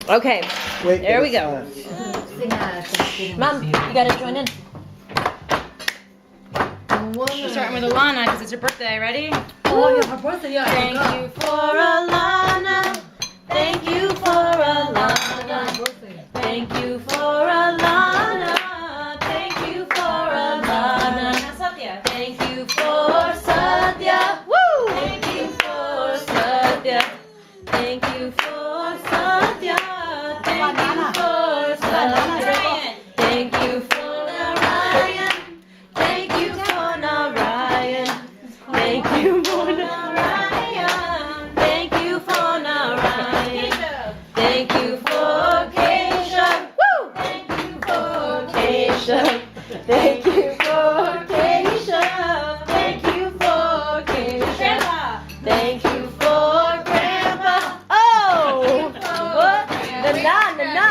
Okay, Wait, there we go. Mom, you gotta join in. We're starting with Alana because it's her birthday. Ready? Oh, yeah, her birthday, yeah. Thank you for Alana. Thank you for Alana. Thank you for Alana. Thank you for Alana. Thank you for Satya. Woo! Thank you for Satya. Thank you for Satya. Thank you for Satya. Thank you for Narayan. Thank you for Narayan. Thank you for Narayan. Thank you for Narayan. Thank you for Keshav. Woo! Thank you for Keshav. Thank you for Keshav. Thank you for Keshav. Thank you for Grandpa. Oh! What? Na na na na.